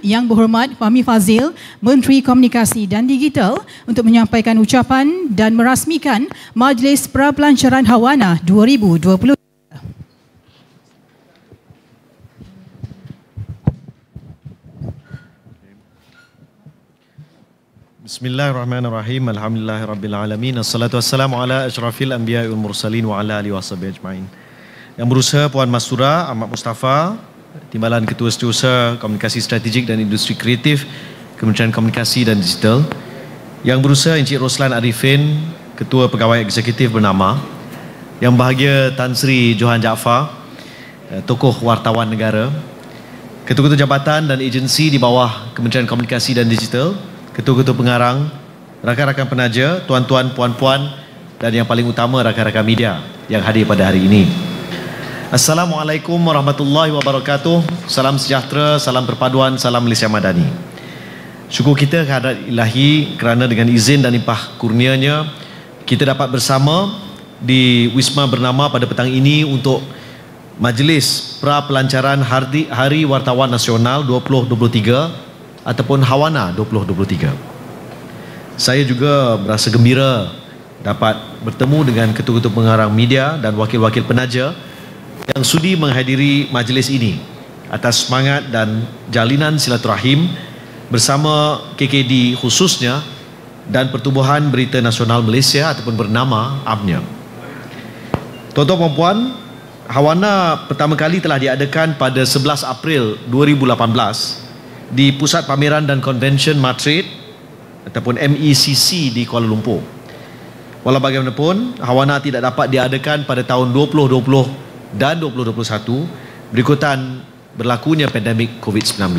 Yang Berhormat Fahmi Fadzil, Menteri Komunikasi dan Digital, untuk menyampaikan ucapan dan merasmikan Majlis Prapelancaran Hawana 2020. Bismillahirrahmanirrahim. Alhamdulillahirabbil alamin. Assalatu wassalamu ala asyrafil anbiya'i wal mursalin wa ala alihi washabihi ajmain. Yang berusaha Puan Mastura Ahmad Mustafa, Timbalan Ketua Setiausaha Komunikasi Strategik dan Industri Kreatif, Kementerian Komunikasi dan Digital. Yang berusaha Encik Roslan Arifin, Ketua Pegawai Eksekutif Bernama. Yang bahagia Tan Sri Johan Jaafar, tokoh wartawan negara. Ketua-ketua jabatan dan agensi di bawah Kementerian Komunikasi dan Digital, ketua-ketua pengarang, rakan-rakan penaja, tuan-tuan, puan-puan, dan yang paling utama rakan-rakan media yang hadir pada hari ini. Assalamualaikum warahmatullahi wabarakatuh. Salam sejahtera, salam perpaduan, salam Malaysia Madani. Syukur kita kehadrat Ilahi kerana dengan izin dan limpah kurnianya kita dapat bersama di Wisma Bernama pada petang ini untuk Majlis Prapelancaran Hari Wartawan Nasional 2023 ataupun Hawana 2023. Saya juga berasa gembira dapat bertemu dengan ketua-ketua pengarang media dan wakil-wakil penaja yang sudi menghadiri majlis ini atas semangat dan jalinan silaturahim bersama KKD khususnya dan Pertubuhan Berita Nasional Malaysia ataupun bernama ABNA. Tuan-tuan dan puan, Hawana pertama kali telah diadakan pada 11 April 2018 di Pusat Pameran dan Convention Madrid ataupun MECC di Kuala Lumpur. Walau bagaimanapun, Hawana tidak dapat diadakan pada tahun 2020 dan 2021 berikutan berlakunya pandemik COVID-19.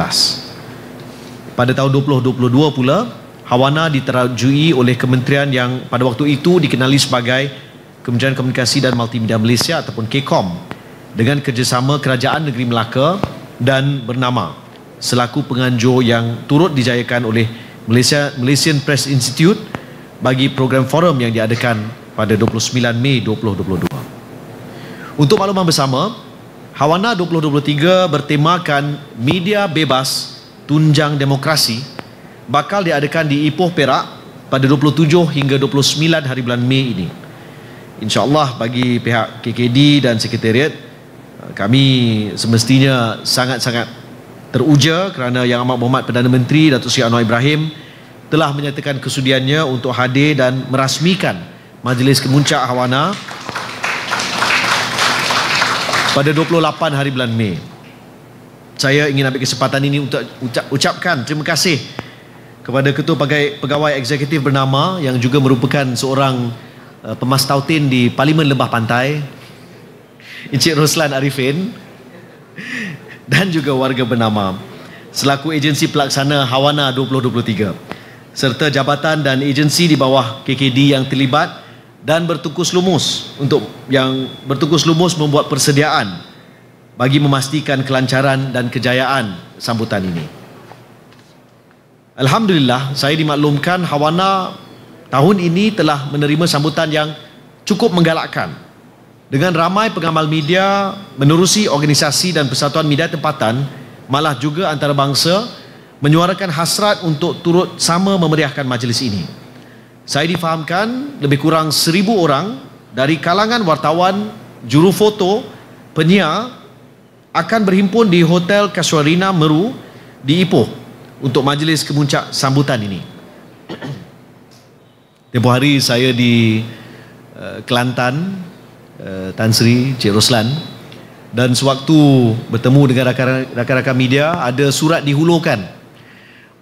Pada tahun 2022 pula, Hawana diterajui oleh kementerian yang pada waktu itu dikenali sebagai Kementerian Komunikasi dan Multimedia Malaysia ataupun KCOM dengan kerjasama Kerajaan Negeri Melaka dan Bernama selaku penganjur yang turut dijayakan oleh Malaysian Press Institute bagi program forum yang diadakan pada 29 Mei 2022. Untuk makluman bersama, Hawana 2023 bertemakan Media Bebas Tunjang Demokrasi bakal diadakan di Ipoh, Perak pada 27 hingga 29 hari bulan Mei ini. InsyaAllah bagi pihak KKD dan Sekretariat, kami semestinya sangat-sangat teruja kerana Yang Amat Berhormat Perdana Menteri Datuk Seri Anwar Ibrahim telah menyatakan kesudiannya untuk hadir dan merasmikan Majlis Kemuncak Hawana pada 28 hari bulan Mei. Saya ingin ambil kesempatan ini untuk ucapkan terima kasih kepada Ketua Pegawai Eksekutif Bernama yang juga merupakan seorang pemastautin di Parlimen Lembah Pantai, Encik Roslan Arifin, dan juga warga Bernama selaku agensi pelaksana Hawana 2023 serta jabatan dan agensi di bawah KKD yang terlibat dan bertungkus lumus membuat persediaan bagi memastikan kelancaran dan kejayaan sambutan ini. Alhamdulillah, saya dimaklumkan Hawana tahun ini telah menerima sambutan yang cukup menggalakkan dengan ramai pengamal media menerusi organisasi dan persatuan media tempatan, malah juga antarabangsa menyuarakan hasrat untuk turut sama memeriahkan majlis ini. Saya difahamkan lebih kurang 1,000 orang dari kalangan wartawan, juru foto, penyiar akan berhimpun di Hotel Casuarina Meru di Ipoh untuk majlis kemuncak sambutan ini. Tempoh hari saya di Kelantan, Tan Sri Cik Roslan, dan sewaktu bertemu dengan rakan-rakan media, ada surat dihulurkan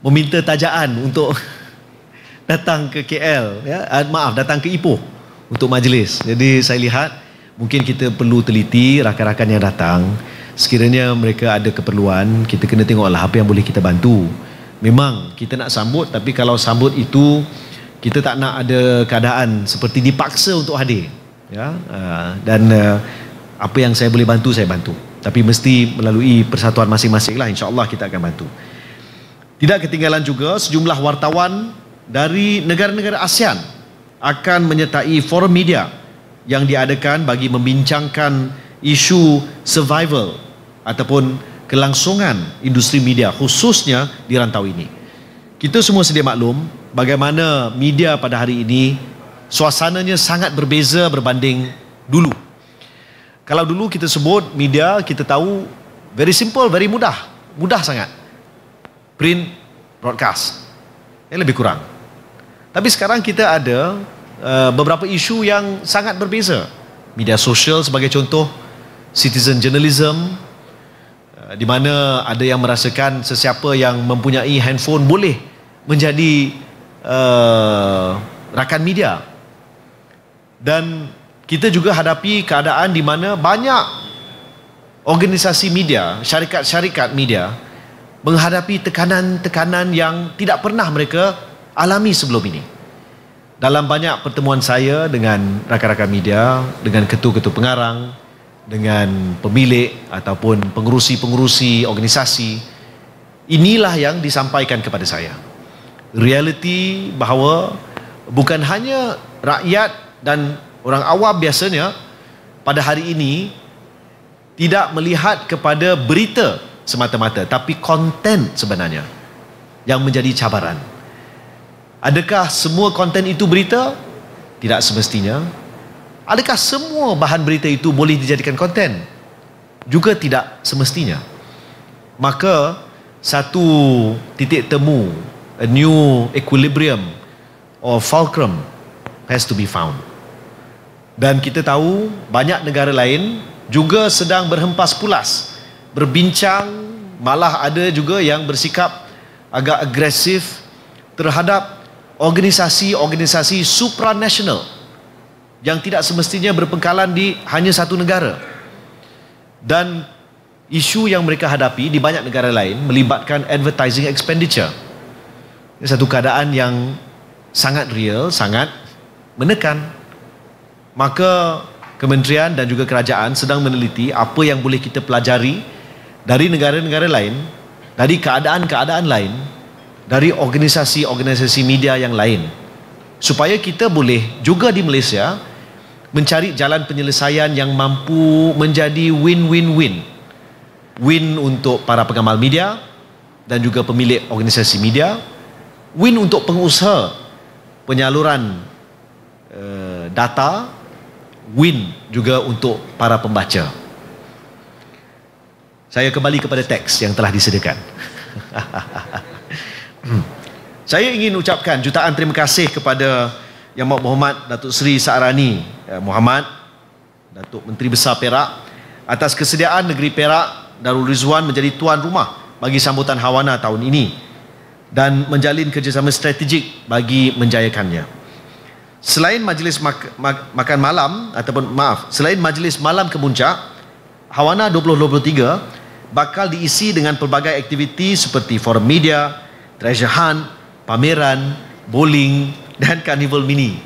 meminta tajaan untuk datang ke KL, datang ke Ipoh untuk majlis. Jadi saya lihat mungkin kita perlu teliti rakan-rakan yang datang. Sekiranya mereka ada keperluan, kita kena tengoklah apa yang boleh kita bantu. Memang kita nak sambut, tapi kalau sambut itu kita tak nak ada keadaan seperti dipaksa untuk hadir, ya. Apa yang saya boleh bantu, saya bantu. Tapi mesti melalui persatuan masing-masing lah. InsyaAllah kita akan bantu. Tidak ketinggalan juga sejumlah wartawan dari negara-negara ASEAN akan menyertai forum media yang diadakan bagi membincangkan isu survival ataupun kelangsungan industri media khususnya di rantau ini. Kita semua sedia maklum bagaimana media pada hari ini suasananya sangat berbeza berbanding dulu. Kalau dulu kita sebut media, kita tahu very simple, very mudah sangat. Print, broadcast. Yang lebih kurang. Tapi sekarang kita ada beberapa isu yang sangat berbeza. Media sosial sebagai contoh, citizen journalism, di mana ada yang merasakan sesiapa yang mempunyai handphone boleh menjadi rakan media. Dan kita juga hadapi keadaan di mana banyak organisasi media, syarikat-syarikat media menghadapi tekanan-tekanan yang tidak pernah mereka alami sebelum ini. Dalam banyak pertemuan saya dengan rakan-rakan media, dengan ketua-ketua pengarang, dengan pemilik ataupun pengurusi-pengurusi organisasi, inilah yang disampaikan kepada saya. Realiti bahawa bukan hanya rakyat dan orang awam biasanya pada hari ini tidak melihat kepada berita semata-mata, tapi konten sebenarnya yang menjadi cabaran. Adakah semua konten itu berita? Tidak semestinya. Adakah semua bahan berita itu boleh dijadikan konten? Juga tidak semestinya. Maka satu titik temu, a new equilibrium or fulcrum has to be found. Dan kita tahu banyak negara lain juga sedang berhempas pulas, berbincang, malah ada juga yang bersikap agak agresif terhadap organisasi-organisasi supranational yang tidak semestinya berpengkalan di hanya satu negara. Dan isu yang mereka hadapi di banyak negara lain melibatkan advertising expenditure. Ini satu keadaan yang sangat real, sangat menekan. Maka kementerian dan juga kerajaan sedang meneliti apa yang boleh kita pelajari dari negara-negara lain, dari keadaan-keadaan lain, dari organisasi-organisasi media yang lain, supaya kita boleh juga di Malaysia mencari jalan penyelesaian yang mampu menjadi win-win-win. Win untuk para pengamal media dan juga pemilik organisasi media, win untuk pengusaha penyaluran data, win juga untuk para pembaca. Saya kembali kepada teks yang telah disediakan. Saya ingin ucapkan jutaan terima kasih kepada Yang Berhormat Datuk Seri Sa'rani Muhammad, Datuk Menteri Besar Perak, atas kesediaan negeri Perak Darul Rizwan menjadi tuan rumah bagi sambutan Hawana tahun ini dan menjalin kerjasama strategik bagi menjayakannya. Selain majlis makan malam selain majlis malam kemuncak, Hawana 2023 bakal diisi dengan pelbagai aktiviti seperti forum media, treasure hunt, pameran, bowling dan carnival mini.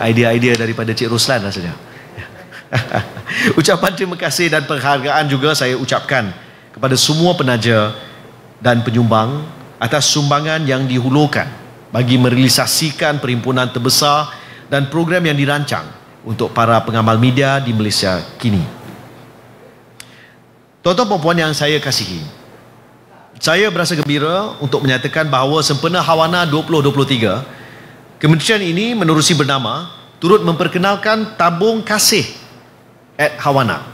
Idea-idea daripada Cik Ruslan rasanya. Ucapan terima kasih dan penghargaan juga saya ucapkan kepada semua penaja dan penyumbang atas sumbangan yang dihulurkan bagi merealisasikan perhimpunan terbesar dan program yang dirancang untuk para pengamal media di Malaysia kini. Tuan-tuan dan puan yang saya kasihi, saya berasa gembira untuk menyatakan bahawa sempena Hawana 2023, kementerian ini menerusi bernama turut memperkenalkan tabung kasih at Hawana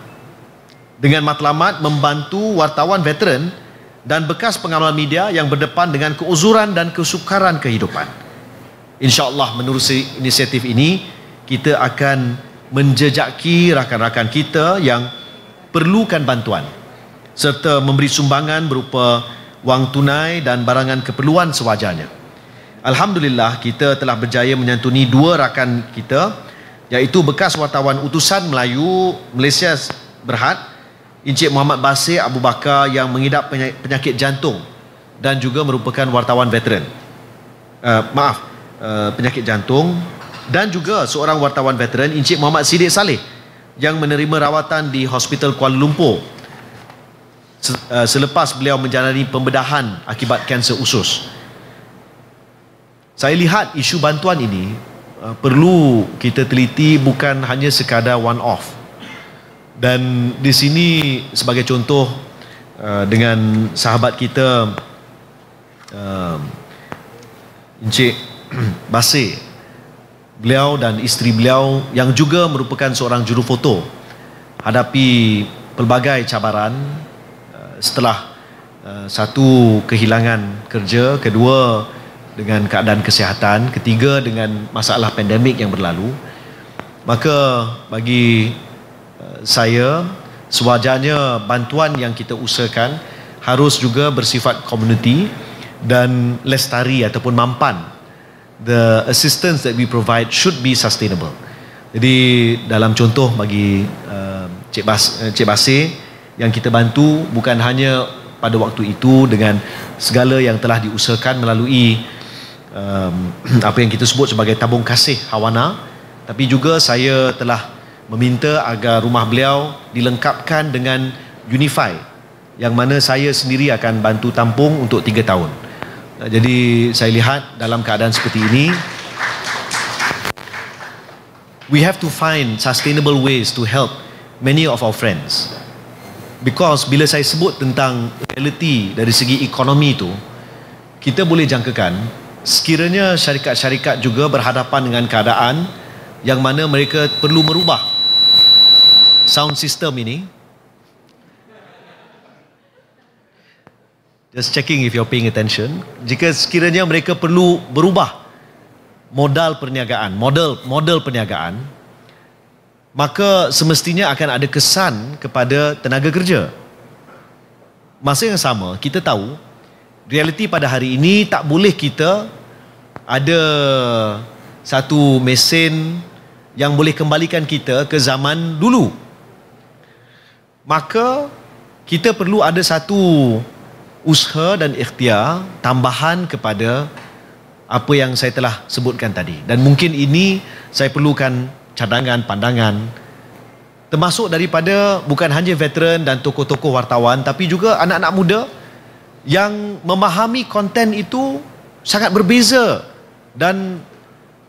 dengan matlamat membantu wartawan veteran dan bekas pengamal media yang berdepan dengan keuzuran dan kesukaran kehidupan. InsyaAllah menerusi inisiatif ini, kita akan menjejaki rakan-rakan kita yang perlukan bantuan serta memberi sumbangan berupa wang tunai dan barangan keperluan sewajarnya. Alhamdulillah, kita telah berjaya menyantuni dua rakan kita, iaitu bekas wartawan utusan Melayu Malaysia Berhad, Encik Muhammad Basir Abu Bakar yang mengidap penyakit jantung dan juga merupakan wartawan veteran. Penyakit jantung, dan juga seorang wartawan veteran, Encik Muhammad Siddiq Saleh, yang menerima rawatan di Hospital Kuala Lumpur selepas beliau menjalani pembedahan akibat kanser usus. Saya lihat isu bantuan ini perlu kita teliti, bukan hanya sekadar one off. Dan di sini sebagai contoh, dengan sahabat kita Encik Basir, beliau dan isteri beliau yang juga merupakan seorang jurufoto hadapi pelbagai cabaran setelah satu, kehilangan kerja, kedua dengan keadaan kesihatan, ketiga dengan masalah pandemik yang berlalu. Maka bagi saya, sewajarnya bantuan yang kita usahakan harus juga bersifat komuniti dan lestari ataupun mampan. The assistance that we provide should be sustainable. Jadi dalam contoh bagi Cik Basir, yang kita bantu bukan hanya pada waktu itu dengan segala yang telah diusahakan melalui apa yang kita sebut sebagai tabung kasih Hawana, tapi juga saya telah meminta agar rumah beliau dilengkapkan dengan Unify, yang mana saya sendiri akan bantu tampung untuk 3 tahun. Jadi saya lihat dalam keadaan seperti ini, we have to find sustainable ways to help many of our friends. Because bila saya sebut tentang reality dari segi ekonomi itu, kita boleh jangkakan sekiranya syarikat-syarikat juga berhadapan dengan keadaan yang mana mereka perlu merubah sound system ini. Just checking if you're paying attention. Jika sekiranya mereka perlu berubah modal perniagaan, model perniagaan, maka semestinya akan ada kesan kepada tenaga kerja. Masa yang sama, kita tahu realiti pada hari ini tak boleh kita ada satu mesin yang boleh kembalikan kita ke zaman dulu. Maka kita perlu ada satu usaha dan ikhtiar tambahan kepada apa yang saya telah sebutkan tadi. Dan mungkin ini saya perlukan cadangan, pandangan, termasuk daripada bukan hanya veteran dan tokoh-tokoh wartawan, tapi juga anak-anak muda yang memahami konten itu sangat berbeza dan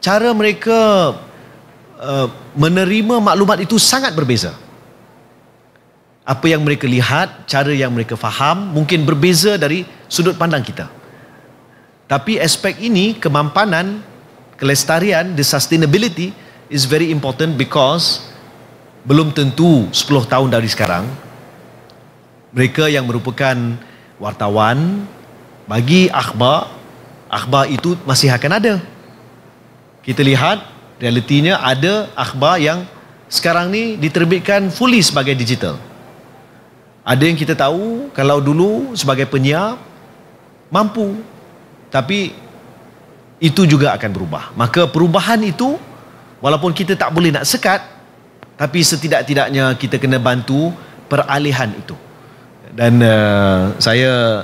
cara mereka menerima maklumat itu sangat berbeza. Apa yang mereka lihat, cara yang mereka faham mungkin berbeza dari sudut pandang kita. Tapi aspek ini, kemampanan, kelestarian, the sustainability is very important, because belum tentu 10 tahun dari sekarang mereka yang merupakan wartawan bagi akhbar itu masih akan ada. Kita lihat realitinya ada akhbar yang sekarang ni diterbitkan fully sebagai digital. Ada yang kita tahu kalau dulu sebagai penyiar mampu, tapi itu juga akan berubah. Maka perubahan itu walaupun kita tak boleh nak sekat, tapi setidak-tidaknya kita kena bantu peralihan itu. Dan saya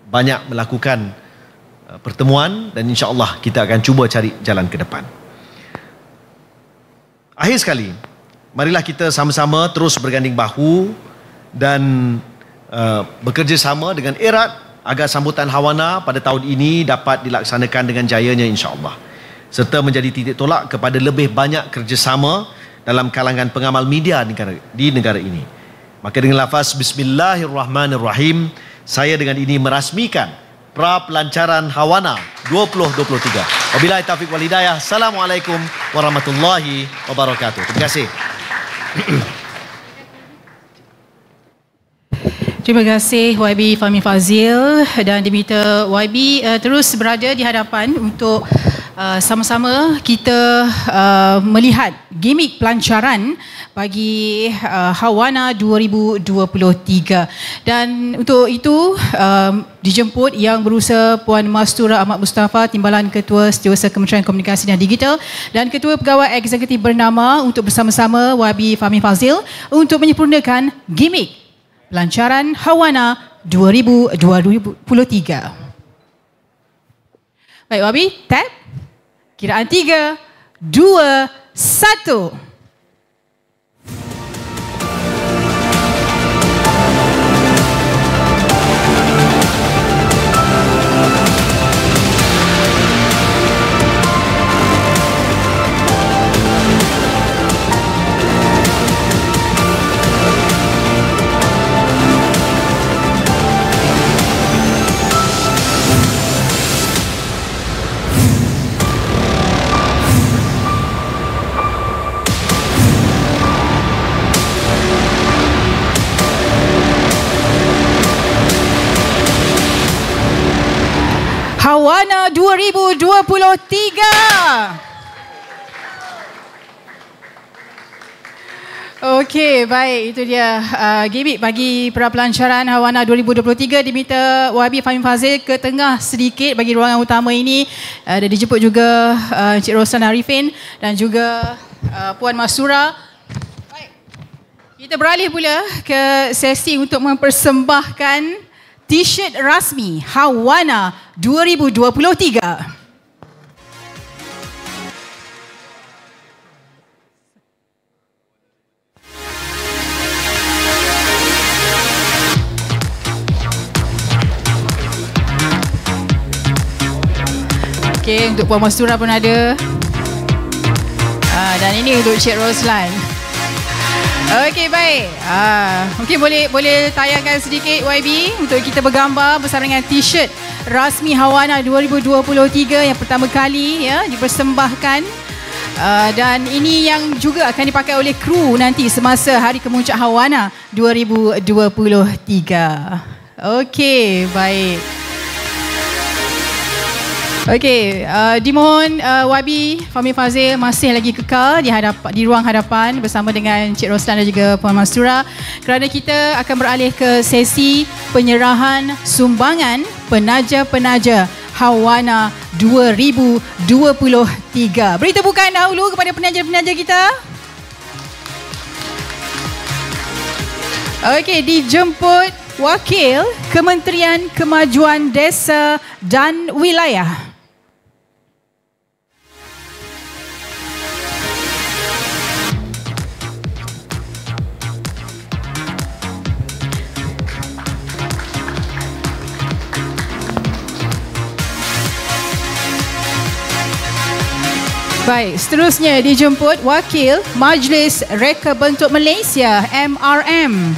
banyak melakukan pertemuan dan insya-Allah kita akan cuba cari jalan ke depan. Akhir sekali, marilah kita sama-sama terus berganding bahu dan bekerjasama dengan erat agar sambutan Hawana pada tahun ini dapat dilaksanakan dengan jayanya insya-Allah, serta menjadi titik tolak kepada lebih banyak kerjasama dalam kalangan pengamal media di negara ini. Maka dengan lafaz Bismillahirrahmanirrahim, saya dengan ini merasmikan pra-pelancaran Hawana 2023. Wabillahi taufiq wal hidayah. Assalamualaikum warahmatullahi wabarakatuh. Terima kasih. Terima kasih YB Fahmi Fazil, dan diminta YB terus berada di hadapan untuk sama-sama kita melihat gimik pelancaran bagi Hawana 2023. Dan untuk itu dijemput Yang Berusaha Puan Mastura Ahmad Mustafa, Timbalan Ketua Setiausaha Kementerian Komunikasi dan Digital, dan Ketua Pegawai Eksekutif bernama untuk bersama-sama YB Fahmi Fazil untuk menyempurnakan gimik pelancaran Hawana 2023. Baik YB, tap. Kiraan 3, 2, 1. Hawana 2023. Okey, baik, itu dia gimmick bagi prapelancaran Hawana 2023. Diminta YB Fahmi Fazil ke tengah sedikit bagi ruangan utama ini. Ada dijemput juga Encik Roslan Arifin dan juga Puan Mastura. Baik. Kita beralih pula ke sesi untuk mempersembahkan T-shirt rasmi Hawana 2023. Okey, untuk Puan Mastura pun ada. Dan ini untuk Cik Roslan. Okey, baik. Mungkin boleh tayangkan sedikit YB untuk kita bergambar bersama dengan T-shirt rasmi Hawana 2023 yang pertama kali ya dipersembahkan. Dan ini yang juga akan dipakai oleh kru nanti semasa Hari Kemuncak Hawana 2023. Okey, baik. Okey, dimohon YB Fahmi Fazil masih lagi kekal di ruang hadapan bersama dengan Cik Roslan dan juga Puan Mastura kerana kita akan beralih ke sesi penyerahan sumbangan penaja-penaja Hawana 2023. Beri tepukan dahulu kepada penaja-penaja kita. Okey, dijemput Wakil Kementerian Kemajuan Desa dan Wilayah. Baik, seterusnya dijemput Wakil Majlis Reka Bentuk Malaysia MRM.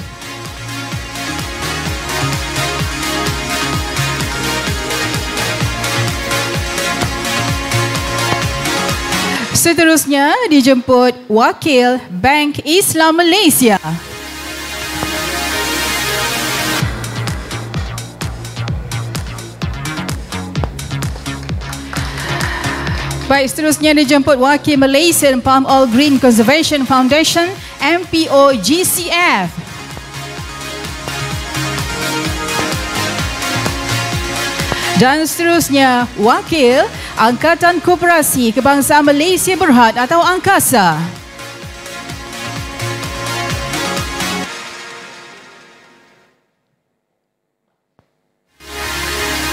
Seterusnya dijemput Wakil Bank Islam Malaysia. Baik, seterusnya dijemput Wakil Malaysian Palm Oil Green Conservation Foundation MPO GCF. Dan seterusnya Wakil Angkatan Koperasi Kebangsaan Malaysia Berhad atau Angkasa.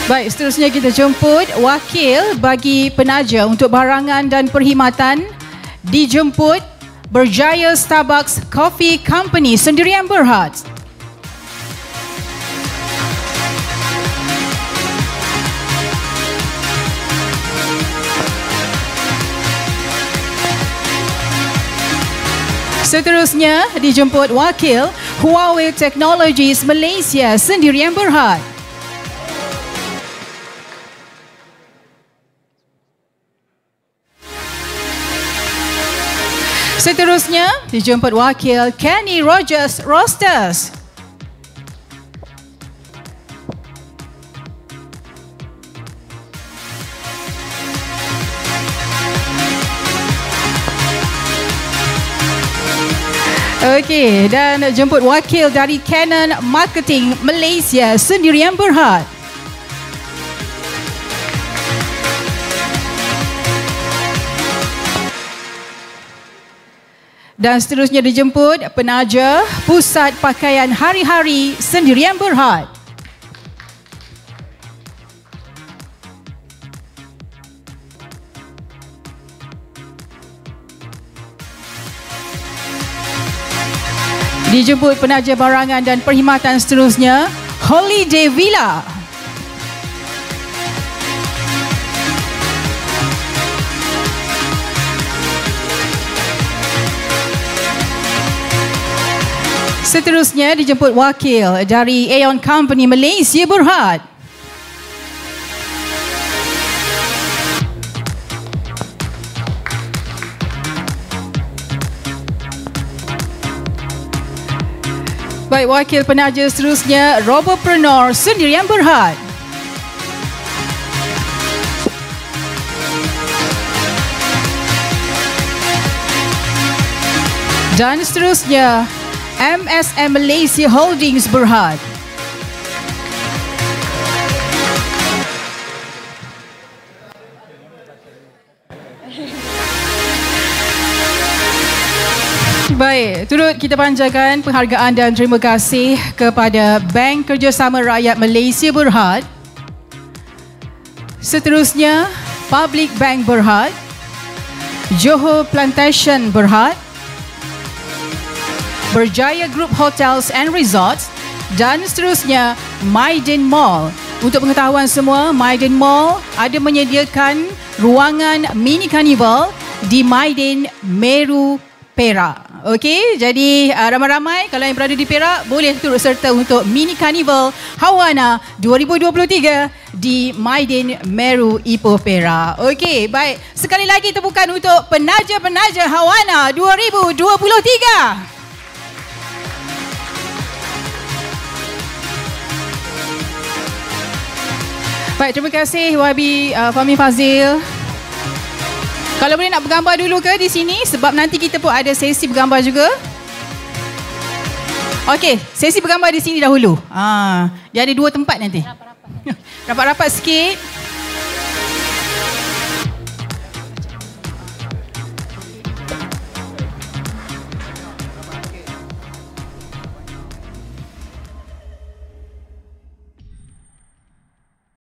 Baik, seterusnya kita jemput wakil bagi penaja untuk barangan dan perkhidmatan. Dijemput Berjaya Starbucks Coffee Company Sendirian Berhad. Seterusnya dijemput wakil Huawei Technologies Malaysia Sendirian Berhad. Seterusnya dijemput wakil Kenny Rogers Rosters. Okey, dan jemput wakil dari Canon Marketing Malaysia Sendirian Berhad. Dan seterusnya dijemput penaja Pusat Pakaian Hari-Hari Sendirian Berhad. Dijemput penaja barangan dan perkhidmatan seterusnya Holiday Villa. Seterusnya dijemput wakil dari Aeon Company Malaysia Berhad. Baik, wakil penaja seterusnya Robopreneur Sendirian Berhad. Dan seterusnya, MSM Malaysia Holdings Berhad. Baik, turut kita panjatkan penghargaan dan terima kasih kepada Bank Kerjasama Rakyat Malaysia Berhad. Seterusnya, Public Bank Berhad, Johor Plantation Berhad, Berjaya Group Hotels and Resorts dan seterusnya Maiden Mall. Untuk pengetahuan semua, Maiden Mall ada menyediakan ruangan mini carnival di Maiden Meru, Perak. Okey, jadi ramai-ramai kalau yang berada di Perak boleh turut serta untuk mini carnival Hawana 2023 di Maiden Meru, Ipoh, Perak. Okey, baik. Sekali lagi tepukan untuk penaja-penaja Hawana 2023. Baik, terima kasih YB Fahmi Fazil. Kalau boleh nak bergambar dulu ke di sini sebab nanti kita pun ada sesi bergambar juga. Okey, sesi bergambar di sini dahulu. Dia ada 2 tempat nanti. Rapat-rapat sikit.